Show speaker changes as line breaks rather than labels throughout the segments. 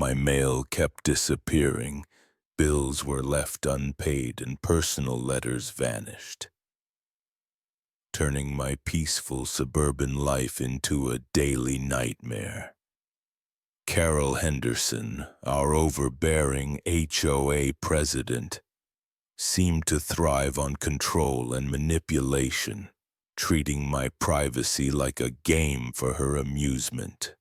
My mail kept disappearing, bills were left unpaid, and personal letters vanished, turning my peaceful suburban life into a daily nightmare. Carol Henderson, our overbearing HOA president, seemed to thrive on control and manipulation, treating my privacy like a game for her amusement.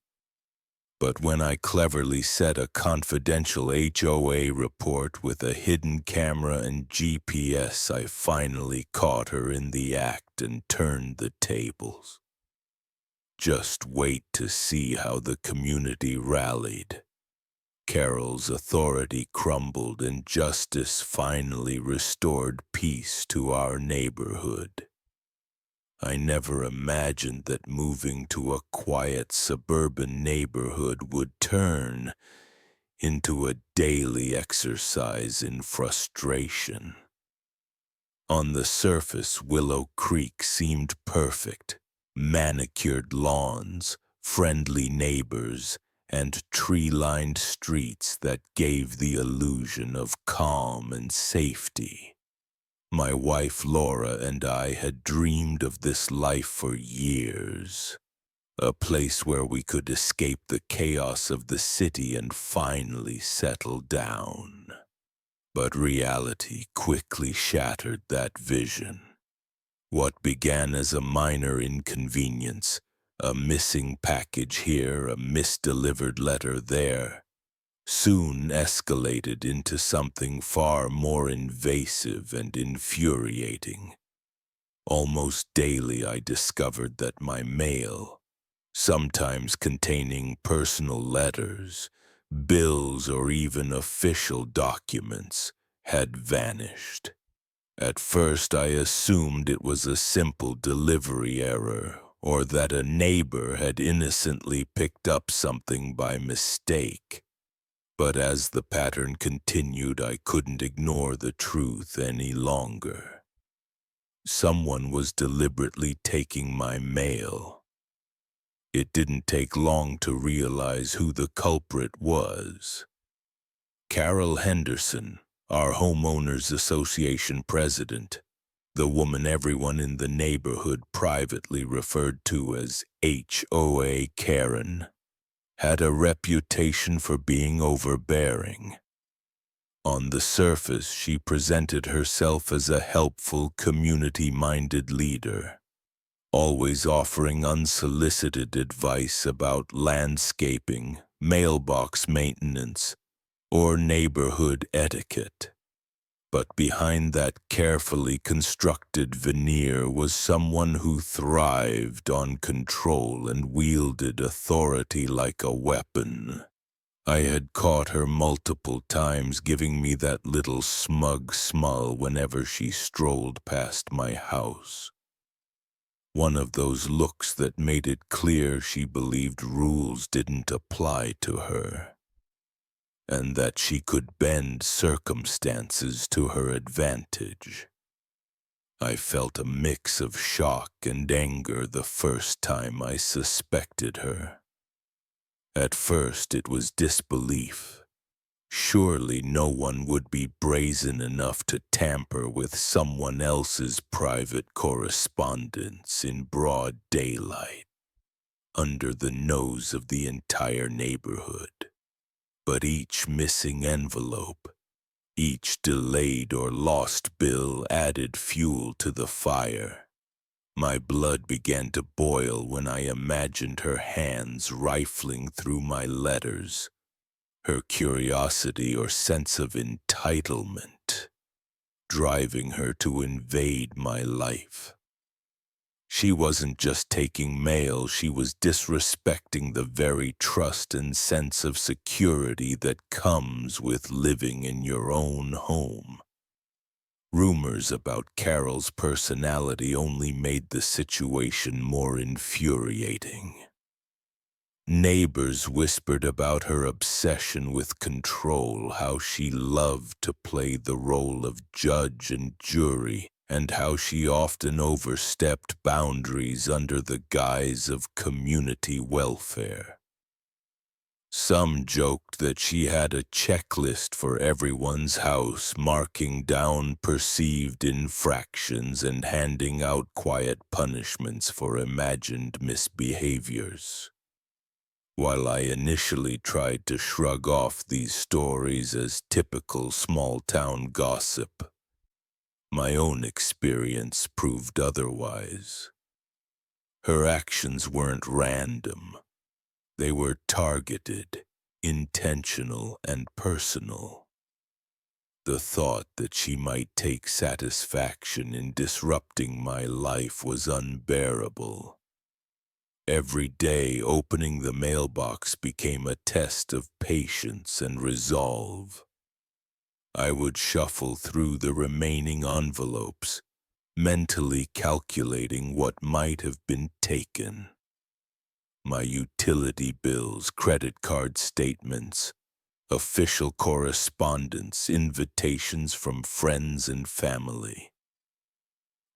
But when I cleverly set a confidential HOA report with a hidden camera and GPS, I finally caught her in the act and turned the tables. Just wait to see how the community rallied. Carol's authority crumbled and justice finally restored peace to our neighborhood. I never imagined that moving to a quiet suburban neighborhood would turn into a daily exercise in frustration. On the surface, Willow Creek seemed perfect. Manicured lawns, friendly neighbors, and tree-lined streets that gave the illusion of calm and safety. My wife Laura and I had dreamed of this life for years, a place where we could escape the chaos of the city and finally settle down. But reality quickly shattered that vision. What began as a minor inconvenience, a missing package here, a misdelivered letter there, soon escalated into something far more invasive and infuriating. Almost daily I discovered that my mail, sometimes containing personal letters, bills, or even official documents, had vanished. At first I assumed it was a simple delivery error, or that a neighbor had innocently picked up something by mistake. But as the pattern continued, I couldn't ignore the truth any longer. Someone was deliberately taking my mail. It didn't take long to realize who the culprit was. Carol Henderson, our homeowners association president, the woman everyone in the neighborhood privately referred to as HOA Karen, had a reputation for being overbearing. On the surface, she presented herself as a helpful, community-minded leader, always offering unsolicited advice about landscaping, mailbox maintenance, or neighborhood etiquette. But behind that carefully constructed veneer was someone who thrived on control and wielded authority like a weapon. I had caught her multiple times giving me that little smug smile whenever she strolled past my house. One of those looks that made it clear she believed rules didn't apply to her, and that she could bend circumstances to her advantage. I felt a mix of shock and anger the first time I suspected her. At first it was disbelief. Surely no one would be brazen enough to tamper with someone else's private correspondence in broad daylight, under the nose of the entire neighborhood. But each missing envelope, each delayed or lost bill added fuel to the fire. My blood began to boil when I imagined her hands rifling through my letters, her curiosity or sense of entitlement driving her to invade my life. She wasn't just taking mail, she was disrespecting the very trust and sense of security that comes with living in your own home. Rumors about Carol's personality only made the situation more infuriating. Neighbors whispered about her obsession with control, how she loved to play the role of judge and jury, and how she often overstepped boundaries under the guise of community welfare. Some joked that she had a checklist for everyone's house, marking down perceived infractions and handing out quiet punishments for imagined misbehaviors. While I initially tried to shrug off these stories as typical small-town gossip, my own experience proved otherwise. Her actions weren't random. They were targeted, intentional, and personal. The thought that she might take satisfaction in disrupting my life was unbearable. Every day, opening the mailbox became a test of patience and resolve. I would shuffle through the remaining envelopes, mentally calculating what might have been taken. My utility bills, credit card statements, official correspondence, invitations from friends and family.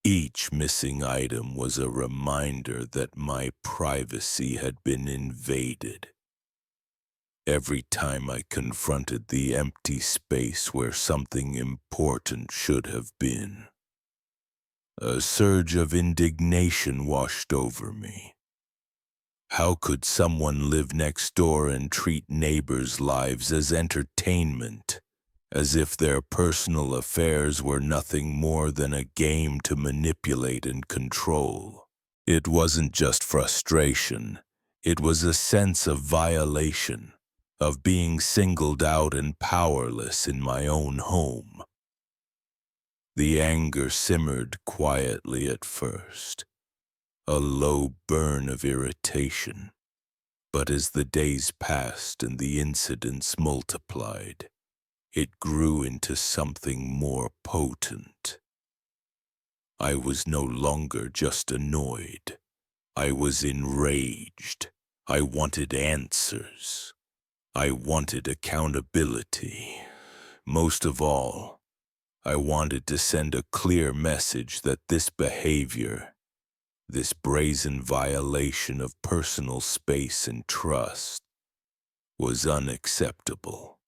Each missing item was a reminder that my privacy had been invaded. Every time I confronted the empty space where something important should have been, a surge of indignation washed over me. How could someone live next door and treat neighbors' lives as entertainment, as if their personal affairs were nothing more than a game to manipulate and control? It wasn't just frustration, it was a sense of violation, of being singled out and powerless in my own home. The anger simmered quietly at first, a low burn of irritation. But as the days passed and the incidents multiplied, it grew into something more potent. I was no longer just annoyed. I was enraged. I wanted answers. I wanted accountability. Most of all, I wanted to send a clear message that this behavior, this brazen violation of personal space and trust, was unacceptable.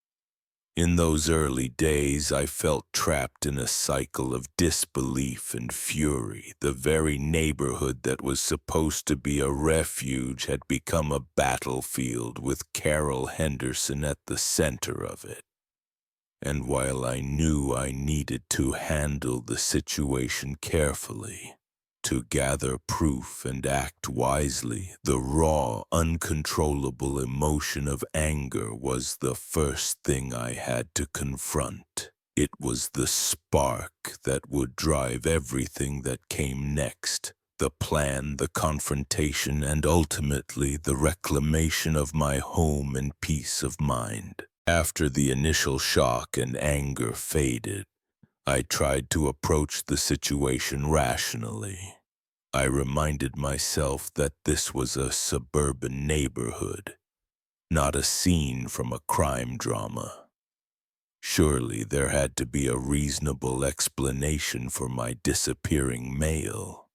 In those early days, I felt trapped in a cycle of disbelief and fury. The very neighborhood that was supposed to be a refuge had become a battlefield with Carol Henderson at the center of it. And while I knew I needed to handle the situation carefully, to gather proof and act wisely, the raw, uncontrollable emotion of anger was the first thing I had to confront. It was the spark that would drive everything that came next: the plan, the confrontation, and ultimately the reclamation of my home and peace of mind. After the initial shock and anger faded, I tried to approach the situation rationally. I reminded myself that this was a suburban neighborhood, not a scene from a crime drama. Surely there had to be a reasonable explanation for my disappearing mail.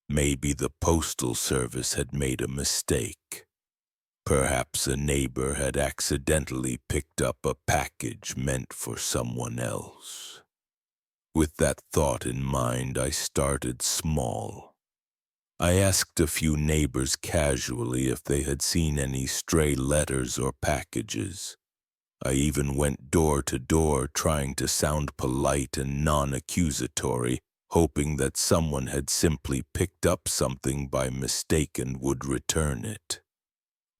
Maybe the postal service had made a mistake. Perhaps a neighbor had accidentally picked up a package meant for someone else. With that thought in mind, I started small. I asked a few neighbors casually if they had seen any stray letters or packages. I even went door to door, trying to sound polite and non-accusatory, hoping that someone had simply picked up something by mistake and would return it.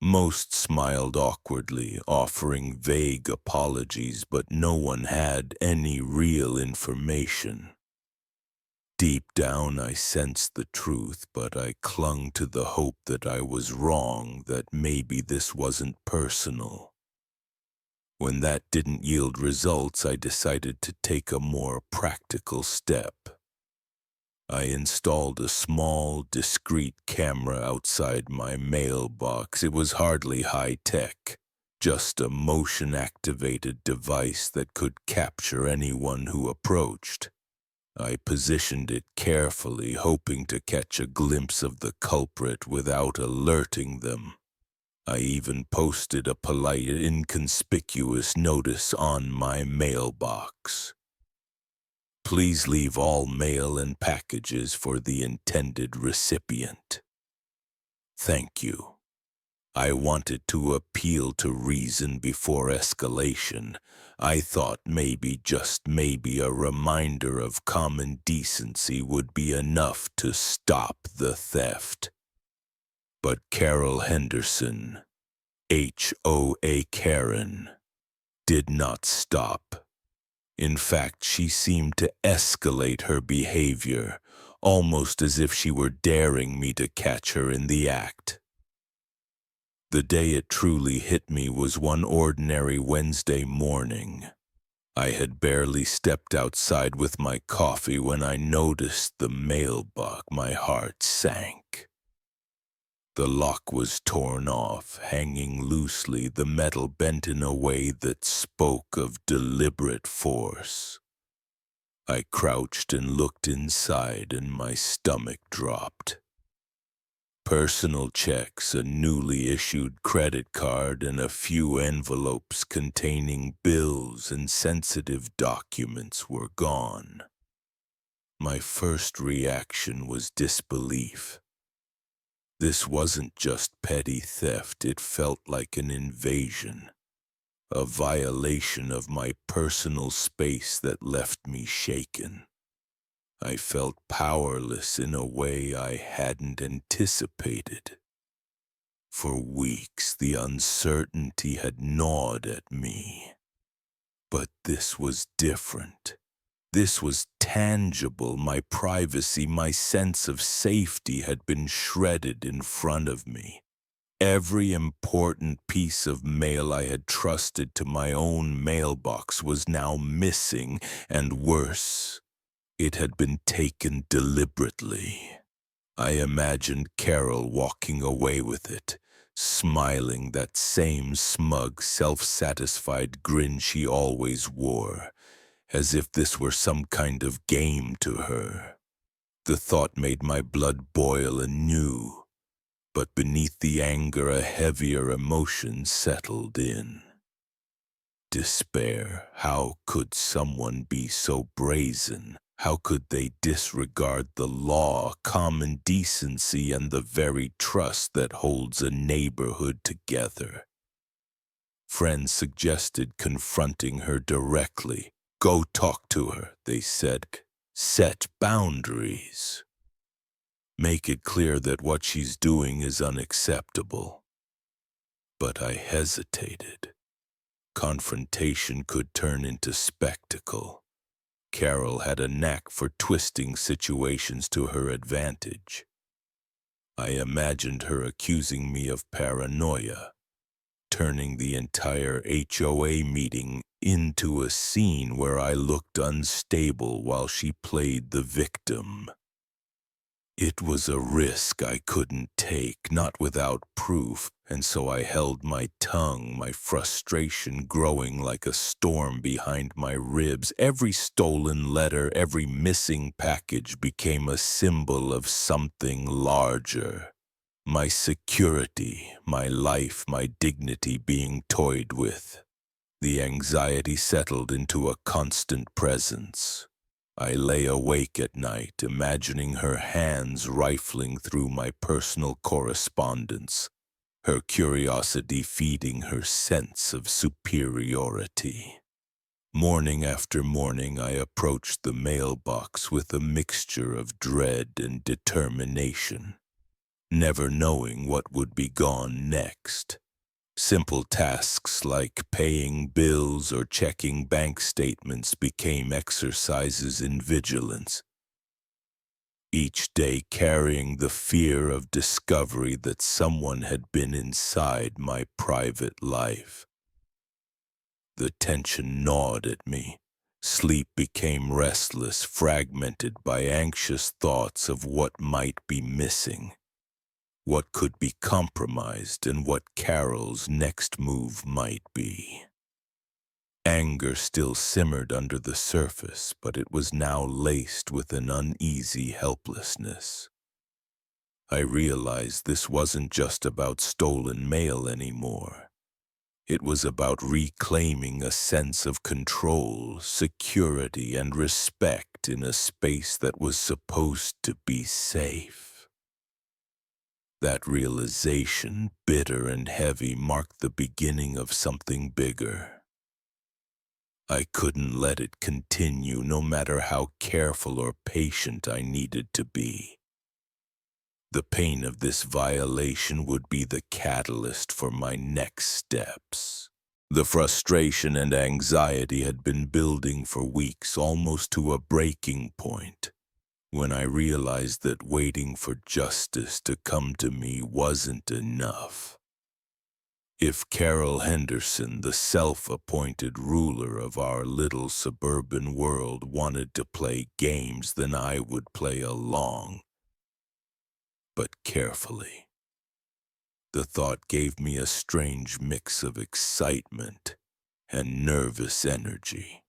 Most smiled awkwardly, offering vague apologies, but no one had any real information. Deep down, I sensed the truth, but I clung to the hope that I was wrong, that maybe this wasn't personal. When that didn't yield results, I decided to take a more practical step. I installed a small, discreet camera outside my mailbox. It was hardly high-tech, just a motion-activated device that could capture anyone who approached. I positioned it carefully, hoping to catch a glimpse of the culprit without alerting them. I even posted a polite, inconspicuous notice on my mailbox. Please leave all mail and packages for the intended recipient. Thank you. I wanted to appeal to reason before escalation. I thought maybe, just maybe, a reminder of common decency would be enough to stop the theft. But Carol Henderson, HOA Karen, did not stop. In fact, she seemed to escalate her behavior, almost as if she were daring me to catch her in the act. The day it truly hit me was one ordinary Wednesday morning. I had barely stepped outside with my coffee when I noticed the mailbox. My heart sank. The lock was torn off, hanging loosely, the metal bent in a way that spoke of deliberate force. I crouched and looked inside, and my stomach dropped. Personal checks, a newly issued credit card, and a few envelopes containing bills and sensitive documents were gone. My first reaction was disbelief. This wasn't just petty theft, it felt like an invasion, a violation of my personal space that left me shaken. I felt powerless in a way I hadn't anticipated. For weeks, the uncertainty had gnawed at me. But this was different. This was tangible. My privacy, my sense of safety had been shredded in front of me. Every important piece of mail I had trusted to my own mailbox was now missing, and worse, it had been taken deliberately. I imagined Carol walking away with it, smiling that same smug, self-satisfied grin she always wore, as if this were some kind of game to her. The thought made my blood boil anew, but beneath the anger a heavier emotion settled in. Despair. How could someone be so brazen? How could they disregard the law, common decency, and the very trust that holds a neighborhood together? Friends suggested confronting her directly. Go talk to her, they said. Set boundaries. Make it clear that what she's doing is unacceptable. But I hesitated. Confrontation could turn into spectacle. Carol had a knack for twisting situations to her advantage. I imagined her accusing me of paranoia, turning the entire HOA meeting into a scene where I looked unstable while she played the victim. It was a risk I couldn't take, not without proof, and so I held my tongue, my frustration growing like a storm behind my ribs. Every stolen letter, every missing package became a symbol of something larger. My security, my life, my dignity being toyed with. The anxiety settled into a constant presence. I lay awake at night, imagining her hands rifling through my personal correspondence, her curiosity feeding her sense of superiority. Morning after morning, I approached the mailbox with a mixture of dread and determination, never knowing what would be gone next. Simple tasks like paying bills or checking bank statements became exercises in vigilance, each day carrying the fear of discovery that someone had been inside my private life. The tension gnawed at me. Sleep became restless, fragmented by anxious thoughts of what might be missing. What could be compromised, and what Carol's next move might be. Anger still simmered under the surface, but it was now laced with an uneasy helplessness. I realized this wasn't just about stolen mail anymore. It was about reclaiming a sense of control, security, and respect in a space that was supposed to be safe. That realization, bitter and heavy, marked the beginning of something bigger. I couldn't let it continue, no matter how careful or patient I needed to be. The pain of this violation would be the catalyst for my next steps. The frustration and anxiety had been building for weeks, almost to a breaking point, when I realized that waiting for justice to come to me wasn't enough. If Carol Henderson, the self-appointed ruler of our little suburban world, wanted to play games, then I would play along, but carefully. The thought gave me a strange mix of excitement and nervous energy.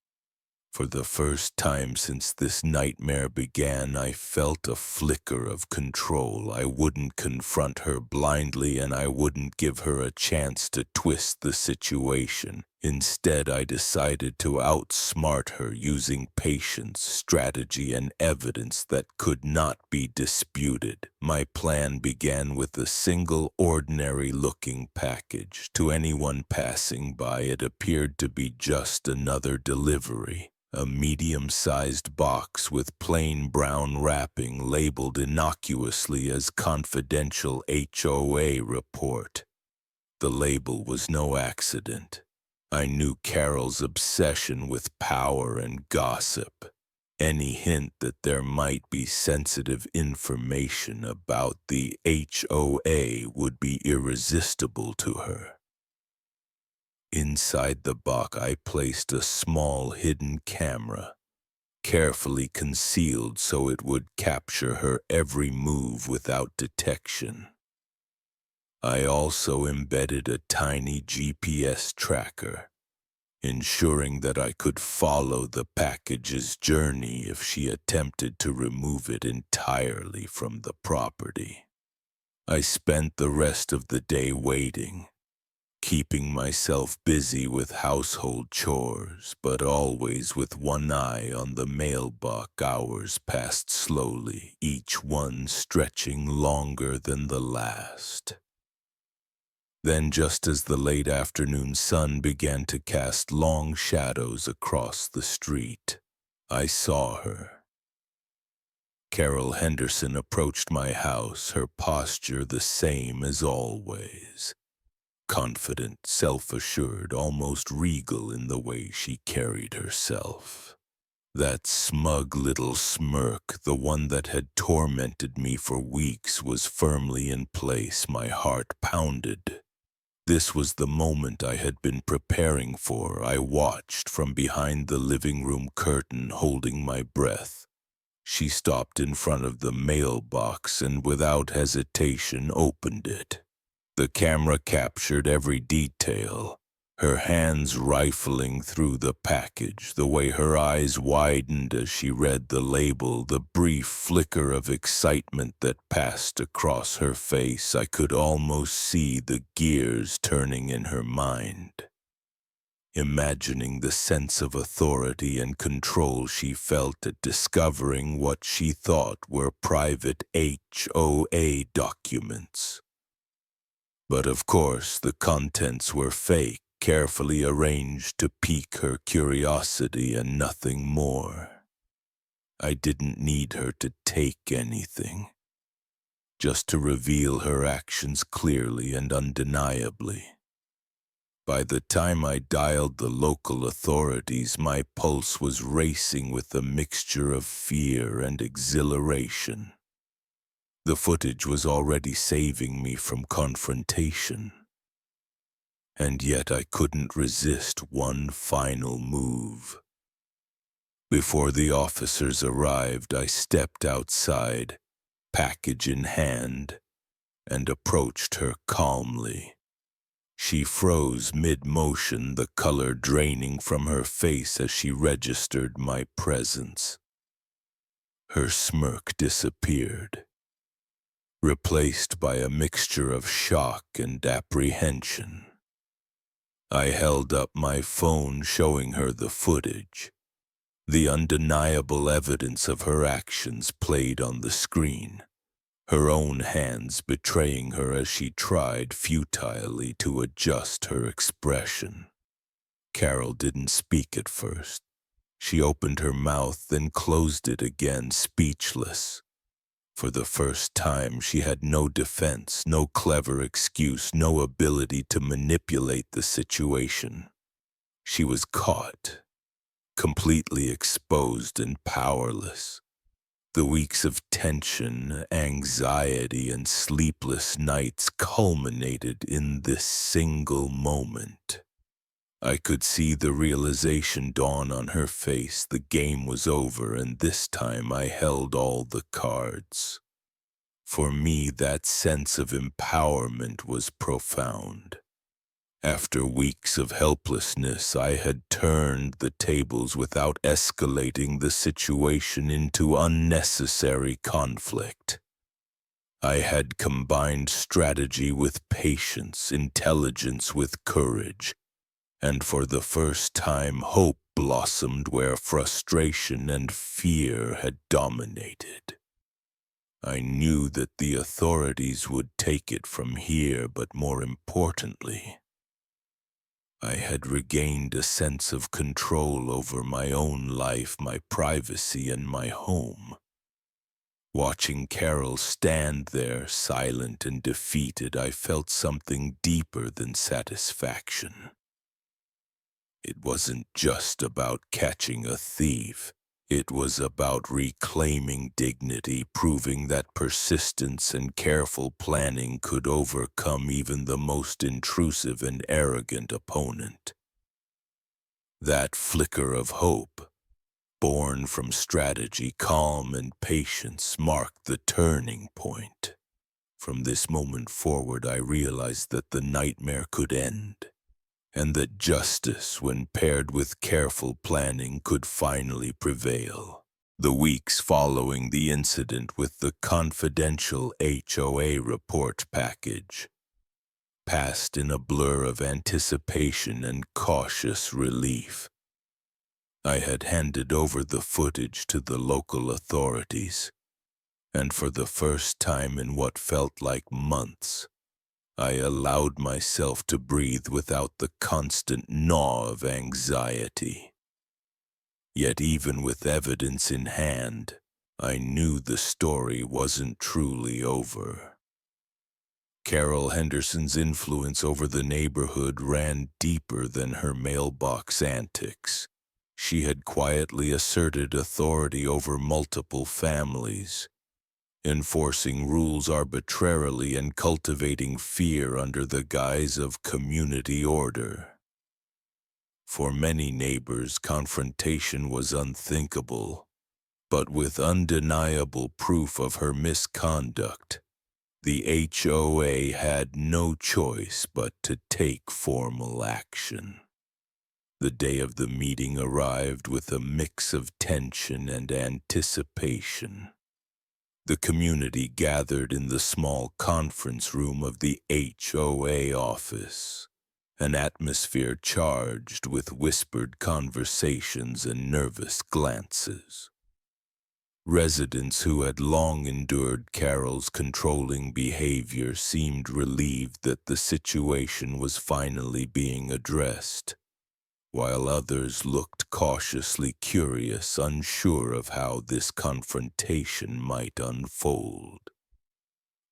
For the first time since this nightmare began, I felt a flicker of control. I wouldn't confront her blindly, and I wouldn't give her a chance to twist the situation. Instead, I decided to outsmart her using patience, strategy, and evidence that could not be disputed. My plan began with a single ordinary-looking package. To anyone passing by, it appeared to be just another delivery. A medium-sized box with plain brown wrapping labeled innocuously as confidential HOA report. The label was no accident. I knew Carol's obsession with power and gossip. Any hint that there might be sensitive information about the HOA would be irresistible to her. Inside the box, I placed a small hidden camera, carefully concealed so it would capture her every move without detection. I also embedded a tiny GPS tracker, ensuring that I could follow the package's journey if she attempted to remove it entirely from the property. I spent the rest of the day waiting, keeping myself busy with household chores, but always with one eye on the mailbox. Hours passed slowly, each one stretching longer than the last. Then, just as the late afternoon sun began to cast long shadows across the street, I saw her. Carol Henderson approached my house, her posture the same as always. Confident, self-assured, almost regal in the way she carried herself. That smug little smirk, the one that had tormented me for weeks, was firmly in place. My heart pounded. This was the moment I had been preparing for. I watched from behind the living room curtain, holding my breath. She stopped in front of the mailbox and without hesitation opened it. The camera captured every detail, her hands rifling through the package, the way her eyes widened as she read the label, the brief flicker of excitement that passed across her face. I could almost see the gears turning in her mind, imagining the sense of authority and control she felt at discovering what she thought were private HOA documents. But of course, the contents were fake, carefully arranged to pique her curiosity and nothing more. I didn't need her to take anything, just to reveal her actions clearly and undeniably. By the time I dialed the local authorities, my pulse was racing with a mixture of fear and exhilaration. The footage was already saving me from confrontation. And yet I couldn't resist one final move. Before the officers arrived, I stepped outside, package in hand, and approached her calmly. She froze mid-motion, the color draining from her face as she registered my presence. Her smirk disappeared, replaced by a mixture of shock and apprehension. I held up my phone showing her the footage. The undeniable evidence of her actions played on the screen, her own hands betraying her as she tried futilely to adjust her expression. Carol didn't speak at first. She opened her mouth, then closed it again, speechless. For the first time, she had no defense, no clever excuse, no ability to manipulate the situation. She was caught, completely exposed and powerless. The weeks of tension, anxiety, and sleepless nights culminated in this single moment. I could see the realization dawn on her face. The game was over, and this time I held all the cards. For me, that sense of empowerment was profound. After weeks of helplessness, I had turned the tables without escalating the situation into unnecessary conflict. I had combined strategy with patience, intelligence with courage, and for the first time hope blossomed where frustration and fear had dominated. I knew that the authorities would take it from here, but more importantly, I had regained a sense of control over my own life, my privacy, and my home. Watching Carol stand there, silent and defeated, I felt something deeper than satisfaction. It wasn't just about catching a thief. It was about reclaiming dignity, proving that persistence and careful planning could overcome even the most intrusive and arrogant opponent. That flicker of hope, born from strategy, calm, and patience, marked the turning point. From this moment forward, I realized that the nightmare could end, and that justice, when paired with careful planning, could finally prevail. The weeks following the incident with the confidential HOA report package passed in a blur of anticipation and cautious relief. I had handed over the footage to the local authorities, and for the first time in what felt like months, I allowed myself to breathe without the constant gnaw of anxiety. Yet even with evidence in hand, I knew the story wasn't truly over. Carol Henderson's influence over the neighborhood ran deeper than her mailbox antics. She had quietly asserted authority over multiple families, enforcing rules arbitrarily and cultivating fear under the guise of community order. For many neighbors, confrontation was unthinkable, but with undeniable proof of her misconduct, the HOA had no choice but to take formal action. The day of the meeting arrived with a mix of tension and anticipation. The community gathered in the small conference room of the HOA office, an atmosphere charged with whispered conversations and nervous glances. Residents who had long endured Carol's controlling behavior seemed relieved that the situation was finally being addressed, while others looked cautiously curious, unsure of how this confrontation might unfold.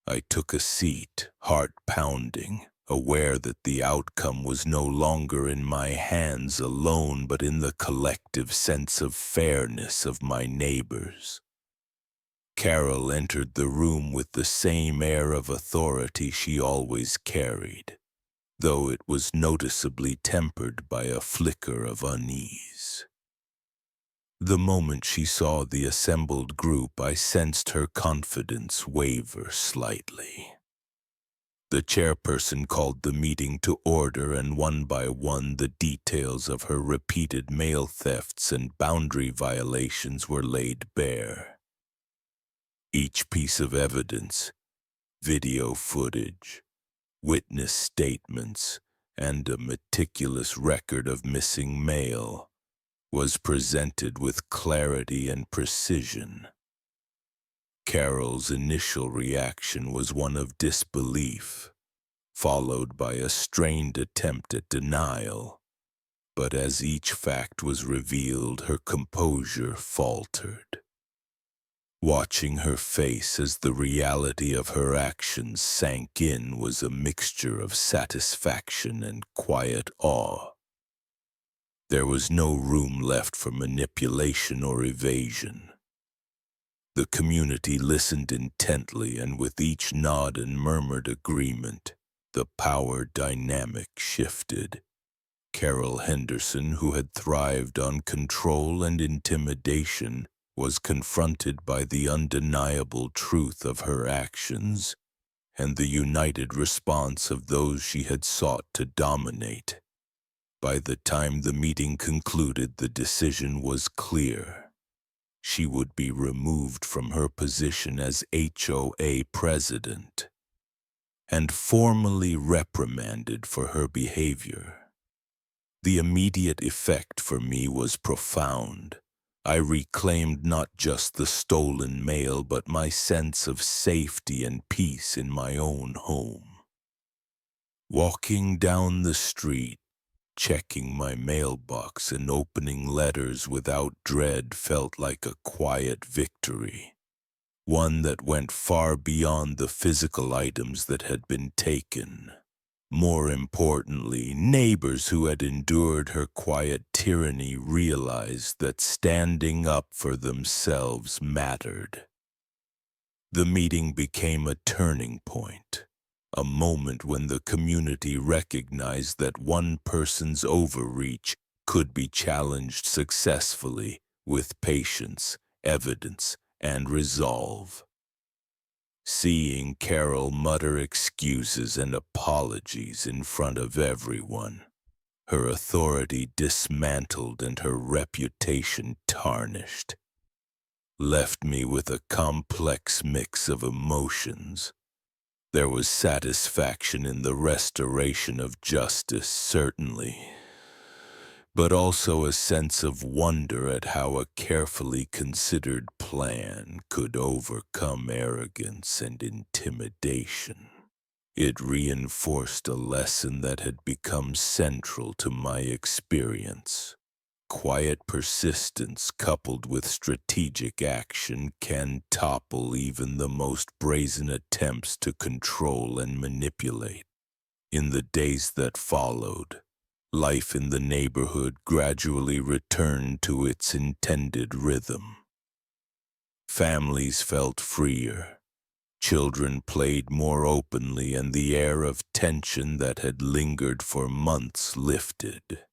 I took a seat, heart pounding, aware that the outcome was no longer in my hands alone, but in the collective sense of fairness of my neighbors. Carol entered the room with the same air of authority she always carried, though it was noticeably tempered by a flicker of unease. The moment she saw the assembled group, I sensed her confidence waver slightly. The chairperson called the meeting to order, and one by one the details of her repeated mail thefts and boundary violations were laid bare. Each piece of evidence, Video footage, witness statements, and a meticulous record of missing mail was presented with clarity and precision. Carol's initial reaction was one of disbelief, followed by a strained attempt at denial. But as each fact was revealed, her composure faltered. Watching her face as the reality of her actions sank in was a mixture of satisfaction and quiet awe. There was no room left for manipulation or evasion. The community listened intently, and with each nod and murmured agreement, the power dynamic shifted. Carol Henderson, who had thrived on control and intimidation, was confronted by the undeniable truth of her actions and the united response of those she had sought to dominate. By the time the meeting concluded, the decision was clear. She would be removed from her position as HOA president and formally reprimanded for her behavior. The immediate effect for me was profound. I reclaimed not just the stolen mail, but my sense of safety and peace in my own home. Walking down the street, checking my mailbox and opening letters without dread felt like a quiet victory, one that went far beyond the physical items that had been taken. More importantly, neighbors who had endured her quiet tyranny realized that standing up for themselves mattered. The meeting became a turning point, a moment when the community recognized that one person's overreach could be challenged successfully with patience, evidence, and resolve. Seeing Carol mutter excuses and apologies in front of everyone, her authority dismantled and her reputation tarnished, left me with a complex mix of emotions. There was satisfaction in the restoration of justice, certainly, but also a sense of wonder at how a carefully considered plan could overcome arrogance and intimidation. It reinforced a lesson that had become central to my experience. Quiet persistence coupled with strategic action can topple even the most brazen attempts to control and manipulate. In the days that followed, life in the neighborhood gradually returned to its intended rhythm. Families felt freer, children played more openly, and the air of tension that had lingered for months lifted.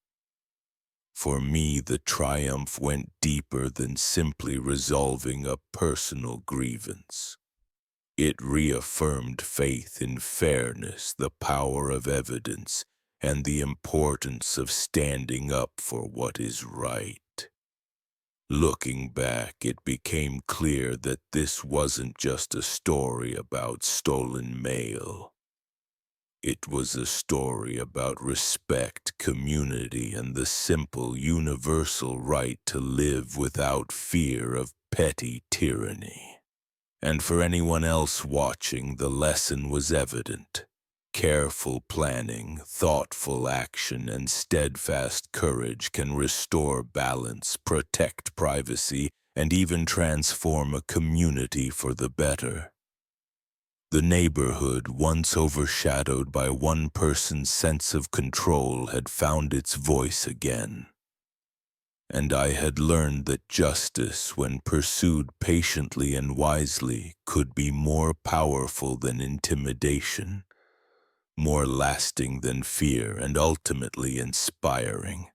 For me, the triumph went deeper than simply resolving a personal grievance. It reaffirmed faith in fairness, the power of evidence, and the importance of standing up for what is right. Looking back, it became clear that this wasn't just a story about stolen mail. It was a story about respect, community, and the simple, universal right to live without fear of petty tyranny. And for anyone else watching, the lesson was evident. Careful planning, thoughtful action, and steadfast courage can restore balance, protect privacy, and even transform a community for the better. The neighborhood, once overshadowed by one person's sense of control, had found its voice again. And I had learned that justice, when pursued patiently and wisely, could be more powerful than intimidation, more lasting than fear, and ultimately inspiring.